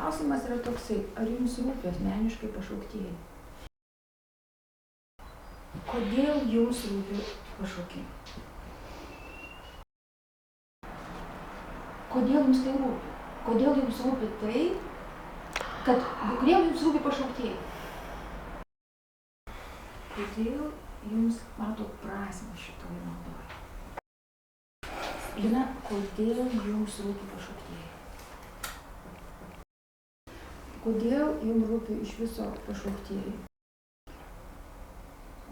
klausimas yra toksai, ar jums rūpi asmeniškai pašauktieji? Kodėl jums rūpi pašaukimai? Kodėl jums tai rūpi? Kodėl jums rūpi tai, kodėl jums rūpi pašauktieji? Kodėl jums matot prasmę šitoje maldoje? Lina, kodėl jums rūpi pašauktieji? Kodėl jums rūpi iš viso pašauktieji?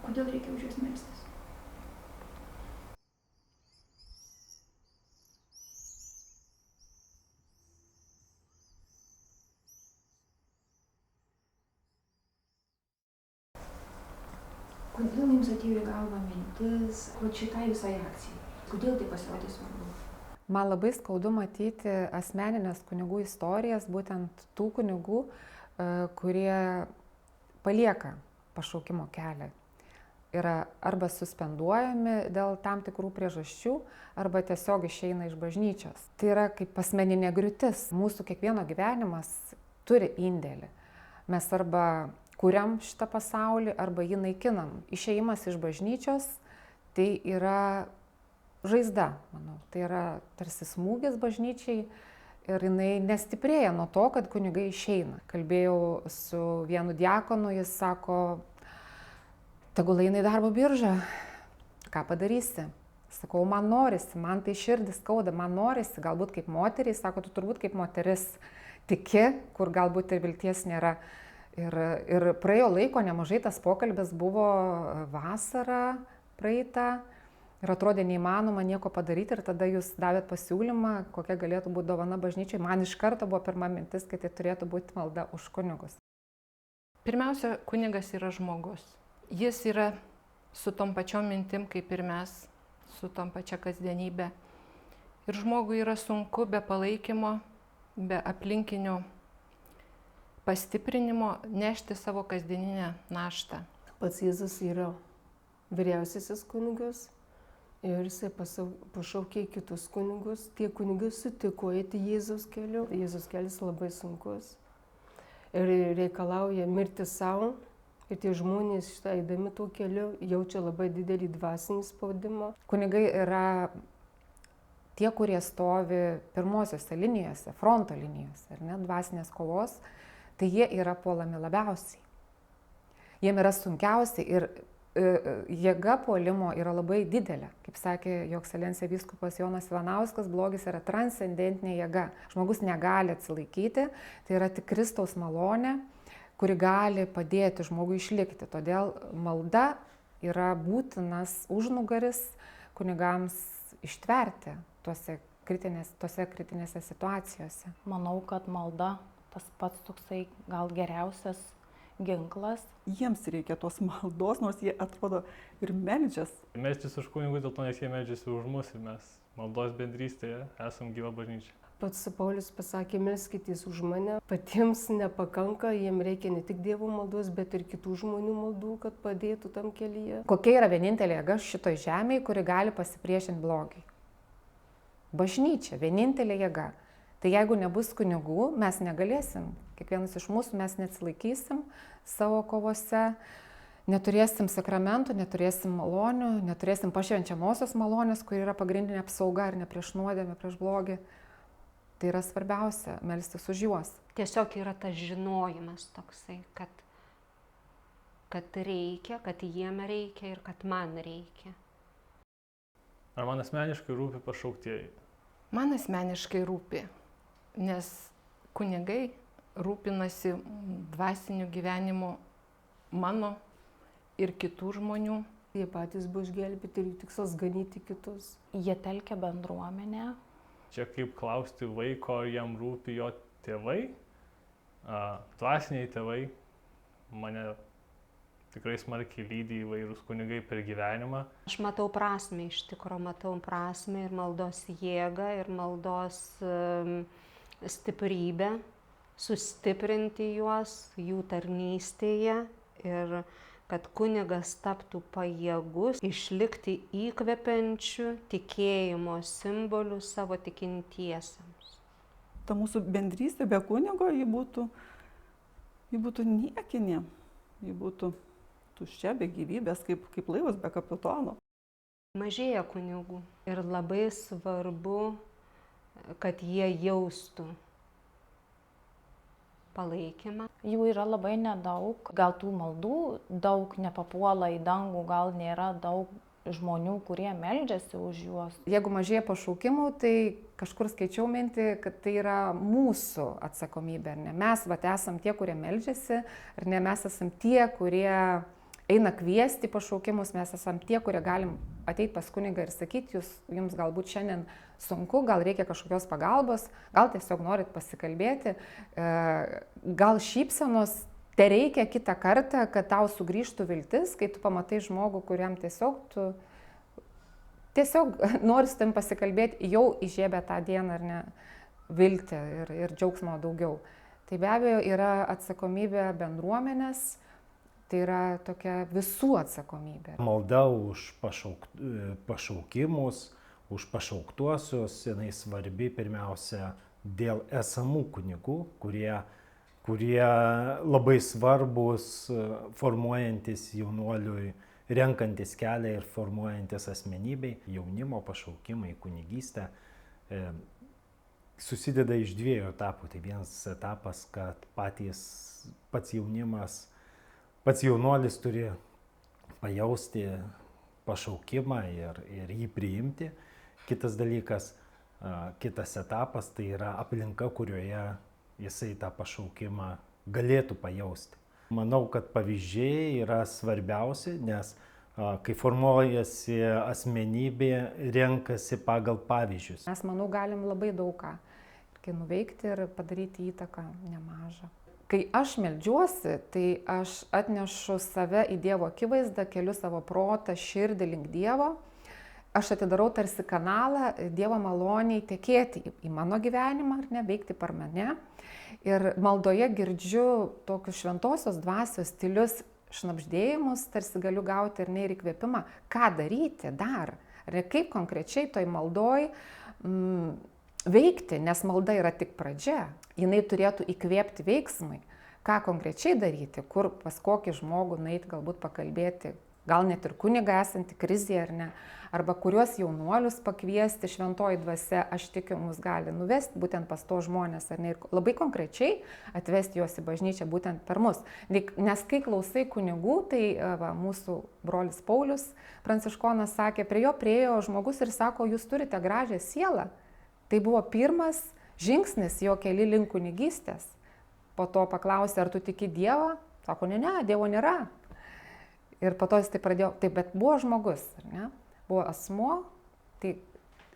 Kodėl reikia už juos melstis? Kodėl jums atėjo į galvą mintis, šitai visai akcijai? Kodėl tai pasirodė svarbu? Man labai skaudu matyti asmeninės kunigų istorijas, būtent tų kunigų, kurie palieka pašaukimo kelią. Yra arba suspenduojami dėl tam tikrų priežasčių, arba tiesiog išeina iš bažnyčios. Tai yra kaip asmeninė griūtis. Mūsų kiekvieno gyvenimas turi indėlį. Mes arba kuriam šitą pasaulį, arba jį naikinam. Išėjimas iš bažnyčios tai yra žaizda, manau. Tai yra tarsi smūgis bažnyčiai ir jinai nestiprėja nuo to, kad kunigai išeina. Kalbėjau su vienu diakonu, jis sako, tegul eina į darbo biržą, ką padarysi? Sakau, man norisi, man tai širdis skauda, man norisi, galbūt kaip moteriai, sako, tu turbūt kaip moteris tiki, kur galbūt ir vilties nėra. Ir praėjo laiko nemažai, tas pokalbis buvo vasarą praeitą ir atrodė neįmanoma nieko padaryti ir tada jūs davėt pasiūlymą, kokia galėtų būti dovana bažnyčiai. Man iš karto buvo pirma mintis, kad tai turėtų būti malda už kunigus. Pirmiausia, kunigas yra žmogus. Jis yra su tom pačiom mintim, kaip ir mes, su tom pačia kasdienybė. Ir žmogui yra sunku be palaikymo, be aplinkinių pastiprinimo nešti savo kasdieninę naštą. Pats Jėzus yra vyriausiasis kunigas ir jisai pašaukė kitus kunigus. Tie kunigai sutiko eiti Jėzaus keliu. Jėzaus kelias labai sunkus ir reikalauja mirti savo. Ir tie žmonės šitą eidami tuo keliu jaučia labai didelį dvasinį spaudimą. Kunigai yra tie, kurie stovi pirmosiose linijose, fronto linijose, ar ne, dvasinės kovos, tai jie yra puolami labiausiai. Jiem yra sunkiausiai ir jėga puolimo yra labai didelė. Kaip sakė jo ekscelencija vyskupas Jonas Ivanauskas, blogis yra transcendentinė jėga. Žmogus negali atsilaikyti, tai yra tik Kristaus malonė, kuri gali padėti žmogui išlikti. Todėl malda yra būtinas užnugaris kunigams ištverti tose kritinėse situacijose. Manau, kad malda tas pats toksai gal geriausias ginklas. Jiems reikia tos maldos, nors jie atrodo ir meldžias. Melstis už kunigus dėl to, nes jie meldžiasi už mus ir mes maldos bendrystėje esam gyva bažnyčia. Pats Paulius pasakė, melskitės už mane. Patiems nepakanka, jiems reikia ne tik Dievo maldos, bet ir kitų žmonių maldų, kad padėtų tam kelyje. Kokia yra vienintelė jėga šitoj žemėje, kuri gali pasipriešinti blogiui? Bažnyčia, vienintelė jėga. Tai jeigu nebus kunigų, mes negalėsim. Kiekvienas iš mūsų mes neatsilaikysim savo kovose, neturėsim sakramentų, neturėsim malonių, neturėsim pašvenčiamosios malonės, kur yra pagrindinė apsauga ir ne prieš nuodėmę, prieš blogį. Tai yra svarbiausia, melstis už juos. Tiesiog yra tas žinojimas toksai, kad reikia, kad jiem reikia ir kad man reikia. Ar man asmeniškai rūpi pašauktieji? Man asmeniškai rūpi. Nes kunigai rūpinasi dvasiniu gyvenimu mano ir kitų žmonių. Jie patys buvo išgelbėti ir jų tikslas ganyti kitus. Jie telkia bendruomenę. Čia kaip klausti vaiko, ar jam rūpi jo tėvai, dvasiniai tėvai. Mane tikrai smarkiai lydi įvairūs kunigai per gyvenimą. Aš matau prasmę, iš tikrųjų matau prasmę ir maldos jėgą, ir maldos stiprybę, sustiprinti juos jų tarnystėje ir kad kunigas taptų pajėgus išlikti įkvepiančiu tikėjimo simboliu savo tikintiesiems. ta mūsų bendrystė be kunigo, ji būtų niekinė, ji būtų tuščia, be gyvybės, kaip laivas be kapitono. Mažėja kunigų ir labai svarbu, kad jie jaustų palaikymą. Jų yra labai nedaug, gal tų maldų daug nepapuola į dangų, gal nėra daug žmonių, kurie meldžiasi už juos. Jeigu mažėja pašaukimų, tai kažkur skaičiau mintį, kad tai yra mūsų atsakomybė. Ar ne? Mes esam tie, kurie meldžiasi, ar ne, mes esam tie, kurie eina kviesti pašaukimus, mes esam tie, kurie galim ateiti pas kunigą ir sakyti, jums galbūt šiandien sunku, gal reikia kažkokios pagalbos, gal tiesiog norit pasikalbėti, gal šypsenos te reikia kitą kartą, kad tau sugrįžtų viltis, kai tu pamatai žmogų, kuriam tiesiog nori su tam pasikalbėti, jau įžiebė tą dieną ar ne viltį ir džiaugsmo daugiau. Tai be abejo yra atsakomybė bendruomenės, tai yra tokia visų atsakomybė. Malda už pašaukimus, už pašauktuosius, jinai svarbi pirmiausia dėl esamų kunigų, kurie labai svarbus formuojantis jaunuoliui, renkantis kelią ir formuojantis asmenybei. Jaunimo pašaukimai, kunigystė susideda iš dviejų etapų. Tai vienas etapas, kad pats jaunimas, pats jaunuolis turi pajausti pašaukimą ir jį priimti. Kitas dalykas, kitas etapas, tai yra aplinka, kurioje jisai tą pašaukimą galėtų pajausti. Manau, kad pavyzdžiai yra svarbiausi, nes kai formuojasi asmenybė, renkasi pagal pavyzdžius. Mes, manau, galim labai daug ką nuveikti ir padaryti įtaką nemažą. Kai aš meldžiuosi, tai aš atnešu save į Dievo akivaizdą, keliu savo protą, širdį link Dievo. Aš atidarau tarsi kanalą Dievo maloniai tekėti į mano gyvenimą, ar ne, veikti per mane. Ir maldoje girdžiu tokius šventosios dvasios stilius, šnabždėjimus, tarsi galiu gauti ir įkvėpimą, ką daryti dar. Ar ne, kaip konkrečiai toj maldoj veikti, nes malda yra tik pradžia. Jinai turėtų įkvėpti veiksmai. Ką konkrečiai daryti, kur pas kokį žmogų nueiti, galbūt pakalbėti, gal net ir kunigą esantį krizėje ar ne, arba kuriuos jaunuolius pakviesti šventoji dvasia, aš tikiu, mus gali nuvesti būtent pas to žmonės, ar ne, ir labai konkrečiai atvesti juos į bažnyčią būtent per mus. Nes kai klausai kunigų, tai mūsų brolis Paulius Pranciškonas sakė, prie jo priėjo žmogus ir sako, jūs turite gražią sielą. Tai buvo pirmas žingsnis jo keli link kunigystės. Po to paklausė, ar tu tiki Dievą? Sako, ne, Dievo nėra. Ir po to jis tai pradėjo, taip, bet buvo žmogus, ar ne? Buvo asmuo, tai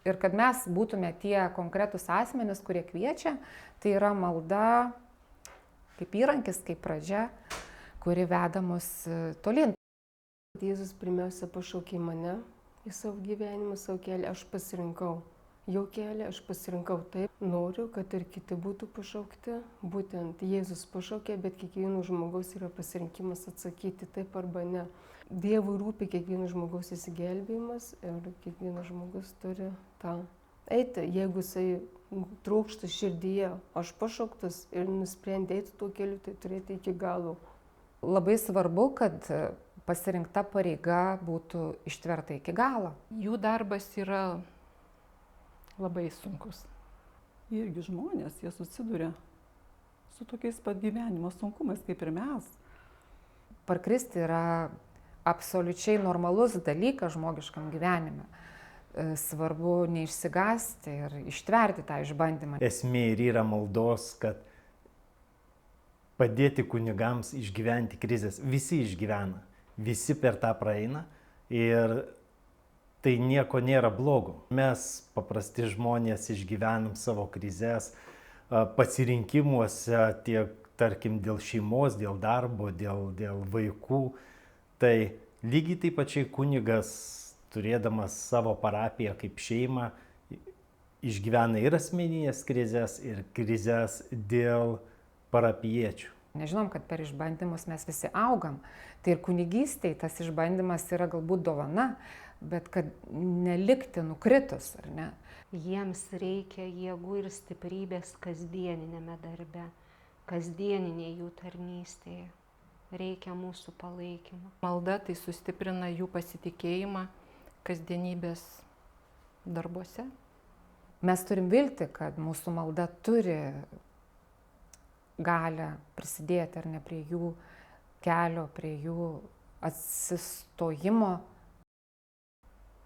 ir kad mes būtume tie konkretūs asmenys, kurie kviečia, tai yra malda kaip įrankis, kaip pradžia, kuri veda mus tolyn. Jėzus pirmiausia pašaukė mane į savo gyvenimą, savo kelią, aš pasirinkau. Jo kelią aš pasirinkau taip, noriu, kad ir kiti būtų pašaukti. Būtent Jėzus pašaukė, bet kiekvieno žmogaus yra pasirinkimas atsakyti taip arba ne. Dievui rūpi kiekvieno žmogaus įsigelbėjimas ir kiekvienas žmogus turi tą eiti. Jeigu jisai trokšta širdyje, aš pašauktas ir nusprendė eiti tuo keliu, tai turėti iki galo. Labai svarbu, kad pasirinkta pareiga būtų ištverta iki galo. Jų darbas yra labai sunkus. Irgi žmonės, jie susiduria su tokiais pat gyvenimo sunkumais kaip ir mes. Parkristi yra absoliučiai normalus dalykas žmogiškam gyvenime. Svarbu neišsigąsti ir ištverti tą išbandymą. Esmė ir yra maldos, kad padėti kunigams išgyventi krizės. Visi išgyvena, visi per tą praeina ir tai nieko nėra blogo. Mes, paprasti žmonės, išgyvenam savo krizės pasirinkimuose, tiek, tarkim, dėl šeimos, dėl darbo, dėl vaikų. Tai lygiai taip pačiai kunigas, turėdamas savo parapiją kaip šeimą, išgyvena ir asmeninės krizės, ir krizės dėl parapiečių. Nežinom, kad per išbandymus mes visi augam. Tai ir kunigystėje tas išbandymas yra galbūt dovana. bet kad nelikti nukritus, ar ne? Jiems reikia jėgų ir stiprybės kasdieninėme darbe, kasdieninėje jų tarnystėje. Reikia mūsų palaikymo. Malda tai sustiprina jų pasitikėjimą kasdienybės darbuose. Mes turim vilti, kad mūsų malda turi galę prisidėti ar ne prie jų kelio, prie jų atsistojimo.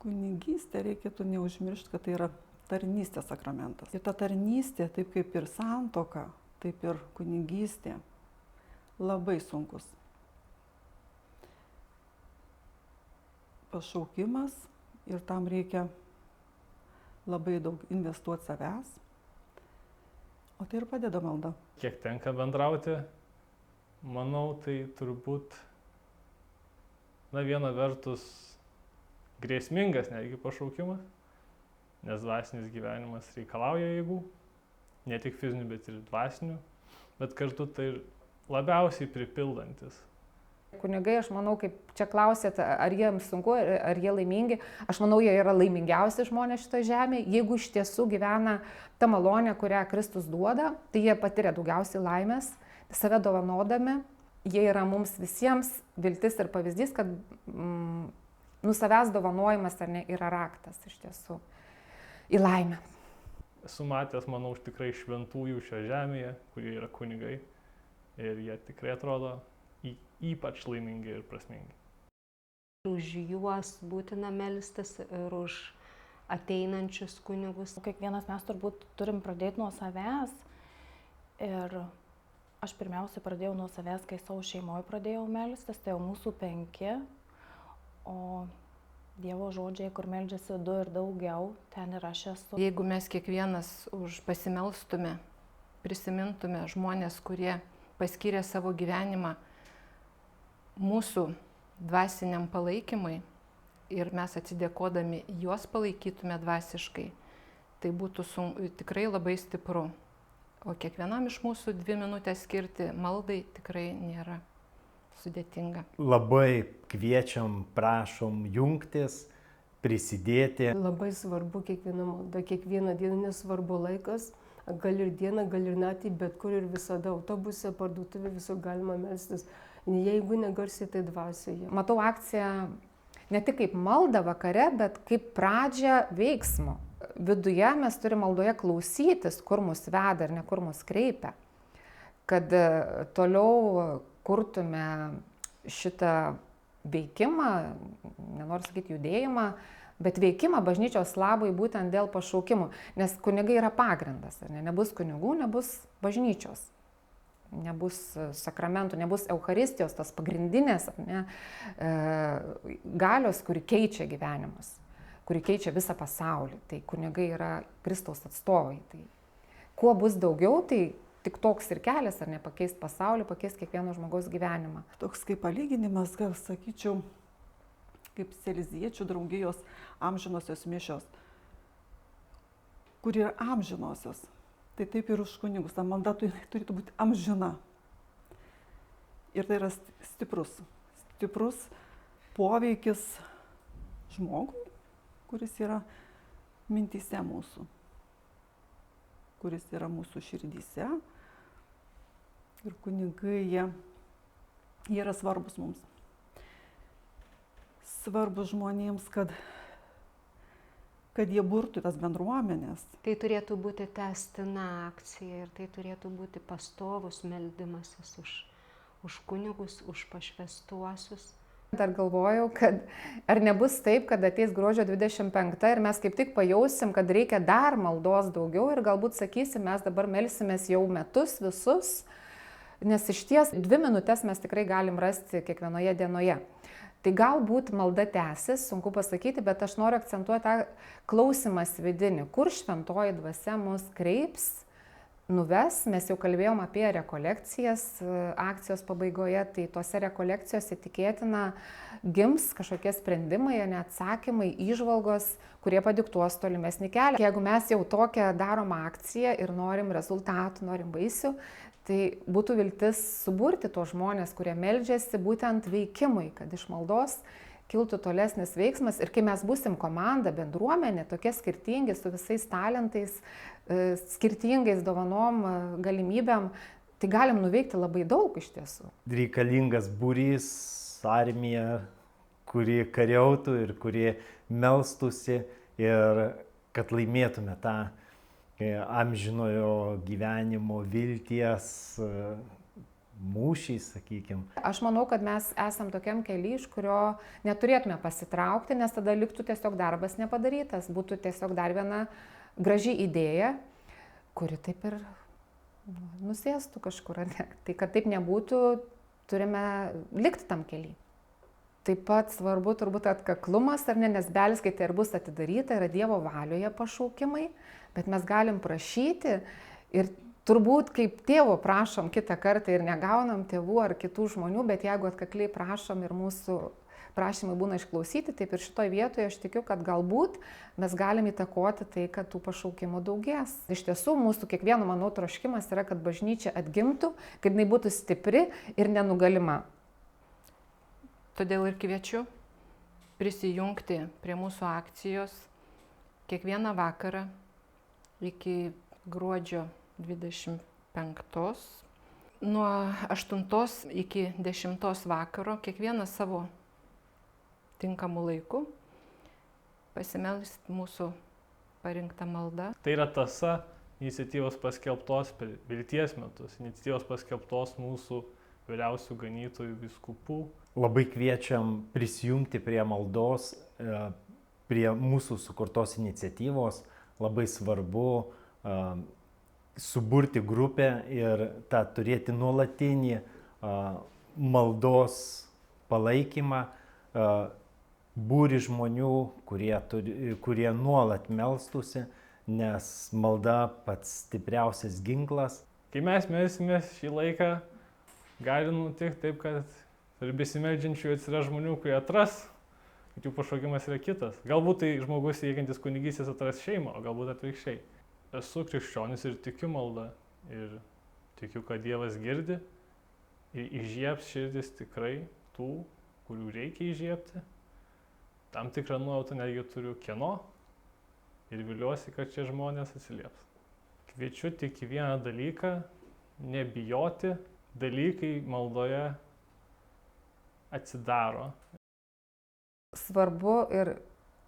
Kunigystė reikėtų neužmiršti, kad tai yra tarnystės sakramentas. Ir ta tarnystė, taip kaip ir santuoka, taip ir kunigystė, labai sunkus. Pašaukimas ir tam reikia labai daug investuoti savęs, o tai ir padeda malda. Kiek tenka bendrauti, manau, tai turbūt, viena vertus, grėsmingas netgi pašaukimas, nes dvasinis gyvenimas reikalauja jėgų, ne tik fizinių, bet ir dvasinių, bet kartu tai labiausiai pripildantis. Kunigai, aš manau, kaip čia klausėt, ar jiems sunku, ar jie laimingi, aš manau, jie yra laimingiausi žmonės šitoje žemėje. Jeigu iš tiesų gyvena ta malonė, kurią Kristus duoda, tai jie patiria daugiausiai laimės, save dovanodami, jie yra mums visiems viltis ir pavyzdys, kad savęs dovanojimas ar ne yra raktas iš tiesų į laimę. Esu matęs, manau, tikrai šventųjų šioje žemėje, kurie yra kunigai ir jie tikrai atrodo ypač laimingi ir prasmingi. Už juos būtina melstis ir už ateinančius kunigus. Kiekvienas mes turbūt turim pradėti nuo savęs. Ir aš pirmiausia pradėjau nuo savęs, kai savo šeimoje pradėjau melstis, tai jau mūsų 5. O Dievo žodžiai, kur meldžiasi 2 ir daugiau, ten ir aš esu. Jeigu mes kiekvienas pasimelstume, prisimintume žmonės, kurie paskyrė savo gyvenimą mūsų dvasiniam palaikymui ir mes atsidėkodami juos palaikytume dvasiškai, tai būtų tikrai labai stipru. O kiekvienam iš mūsų 2 minutės skirti maldai tikrai nėra sudėtinga. Labai kviečiam, prašom jungtis, prisidėti. Labai svarbu kiekviena malda, kiekvieną dieną, nesvarbu laikas, gal ir dieną, gal ir naktį, bet kur ir visada, autobuse, parduotuvė, visur galima melstis. Jeigu negarsiai, tai dvasioje. Matau akciją ne tik kaip maldą vakare, bet kaip pradžią veiksmo. Viduje mes turime maldoje klausytis, kur mus veda ir ne kur mus kreipia. Kad toliau kurtume šitą veikimą, nenoriu sakyti judėjimą, bet veikimą bažnyčios labui būtent dėl pašaukimų. Nes kunigai yra pagrindas. Nebus kunigų, nebus bažnyčios. Nebus sakramentų, nebus Eucharistijos, tas pagrindinės galios, kuri keičia gyvenimus, kuri keičia visą pasaulį. Tai kunigai yra Kristaus atstovai. Tai kuo bus daugiau, tai tik toks ir kelias, ar ne, pakeist pasaulį, pakeist kiekvieno žmogaus gyvenimą. Toks kaip palyginimas, gal sakyčiau, kaip Seliziečių draugijos amžinosios mišios, kur yra amžinosios. Tai taip ir už kunigus. Ta malda turėtų būti amžina. Ir tai yra stiprus poveikis žmogui, kuris yra mintyse mūsų, kuris yra mūsų širdyse. Ir kunigai, jie yra svarbus mums. Svarbus žmonėms, kad jie burtų tas bendruomenės. Tai turėtų būti tęstina akcija ir tai turėtų būti pastovus meldimasis už kunigus, už pašvęstuosius. Dar galvojau, kad ar nebus taip, kad ateis gruodžio 25 ir mes kaip tik pajausim, kad reikia dar maldos daugiau ir galbūt sakysim, mes dabar melsimės jau metus visus, nes iš ties 2 minutės mes tikrai galim rasti kiekvienoje dienoje. Tai galbūt malda tęsis, sunku pasakyti, bet aš noriu akcentuoti tą klausimas vidinį, kur šventoji dvasia mus kreips, nuves. Mes jau kalbėjom apie rekolekcijas akcijos pabaigoje, tai tose rekolekcijose tikėtina gims kažkokie sprendimai, neatsakymai, įžvalgos, kurie padiktuos tolimesnį kelią. Jeigu mes jau tokią darom akciją ir norim rezultatų, norim vaisių, tai būtų viltis suburti tuos žmonės, kurie meldžiasi būtent veikimui, kad iš maldos kiltų tolesnis veiksmas ir kai mes būsim komanda, bendruomenė, tokie skirtingi, su visais talentais, skirtingais dovanom, galimybėm, tai galim nuveikti labai daug iš tiesų. Reikalingas būrys, armija, kuri kariautų ir kuri melstųsi ir kad laimėtume tą amžinojo gyvenimo vilties mūšį, sakykime. Aš manau, kad mes esam tokiam keliui, iš kurio neturėtume pasitraukti, nes tada liktų tiesiog darbas nepadarytas, būtų tiesiog dar viena graži idėja, kuri taip ir nusėstų kažkur. Tai kad taip nebūtų, turime likti tam keliui. Taip pat svarbu turbūt atkaklumas, ar ne, nes belis, kai tai ir bus atidaryta, yra Dievo valioje pašaukimai, bet mes galim prašyti ir turbūt kaip tėvo prašom kitą kartą ir negaunam tėvų ar kitų žmonių, bet jeigu atkakliai prašom ir mūsų prašymai būna išklausyti, taip ir šitoj vietoje aš tikiu, kad galbūt mes galim įtakoti tai, kad tų pašaukimų daugės. Iš tiesų, mūsų kiekvieno, manau, troškimas yra, kad bažnyčia atgimtų, kad jinai būtų stipri ir nenugalima. Todėl ir kviečiu prisijungti prie mūsų akcijos kiekvieną vakarą iki gruodžio 25. Nuo 8 iki 10 vakaro kiekvieną savo tinkamų laikų pasimelsti mūsų parinktą maldą. Tai yra tąsa iniciatyvos paskelbtos per vilties metus, iniciatyvos paskelbtos mūsų vyriausių ganytojų vyskupų. Labai kviečiam prisijungti prie maldos, prie mūsų sukurtos iniciatyvos. Labai svarbu suburti grupę ir tą turėti nuolatinį maldos palaikymą, būrį žmonių, kurie nuolat melstųsi, nes malda pats stipriausias ginklas. Kai mes melsimės šį laiką, gali nutikti taip, kad ir besimeldžiančių atsiras žmonių, kurie atras, kad jų pašaukimas yra kitas. Galbūt tai žmogus siekiantis kunigystės atras šeimą, o galbūt atvirkščiai. Esu krikščionis ir tikiu maldą. Ir tikiu, kad Dievas girdi ir įžiebs širdis tikrai tų, kurių reikia įžiebti. Tam tikrą nuojautą netgi turiu kieno ir viliuosi, kad šie žmonės atsilieps. Kviečiu tik į vieną dalyką - nebijoti. Dalykai maldoje atsidaro. Svarbu ir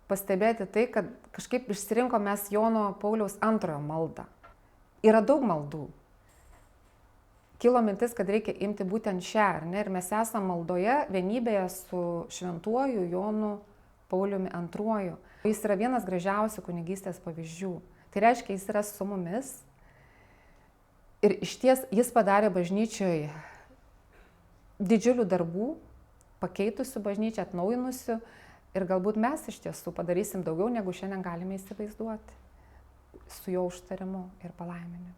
pastebėti tai, kad kažkaip išsirinko mes Jono Pauliaus II maldą. Yra daug maldų. Kilo mintis, kad reikia imti būtent šią, ar ne? Ir mes esame maldoje vienybėje su šventuoju Jonu Pauliumi II. Jis yra vienas gražiausių kunigystės pavyzdžių. Tai reiškia, jis yra su mumis. Ir išties jis padarė bažnyčioje didžiulių darbų, pakeitusių bažnyčią, atnaujinusių. Ir galbūt mes iš tiesų padarysim daugiau, negu šiandien galime įsivaizduoti. Su jo užtarimu ir palaiminimu.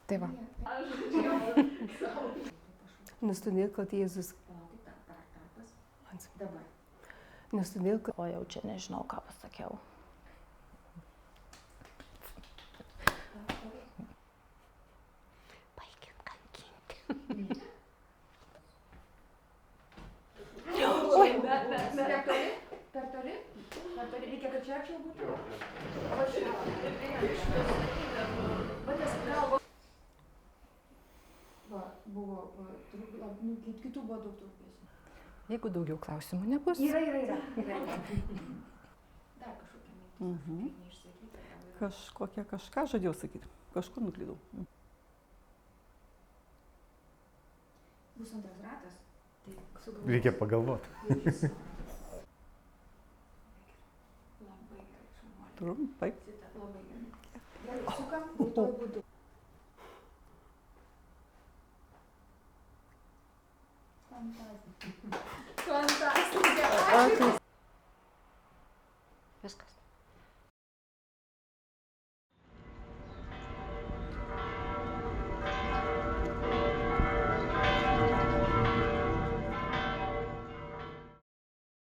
Tai va. Nes todėl, kad Jėzus... Nes todėl, kad... O jau čia nežinau, ką pasakiau. Baikit kankinti. Per toli? Reikia, kad čia arčiau būtų? Buvo, kitų buvo daug turpėsių. Jeigu daugiau klausimų nebus. Yra. Dar kažkokia Kažkokią kažką žadėjau sakyti. Kažkur nuklydau. Bus antras ratas. Reikia pagalvoti. Labai gerai, šaunuolė. Trumpai. Labai gerai. Gerai, sukam būtojų būdu. Fantastika. Fantastika.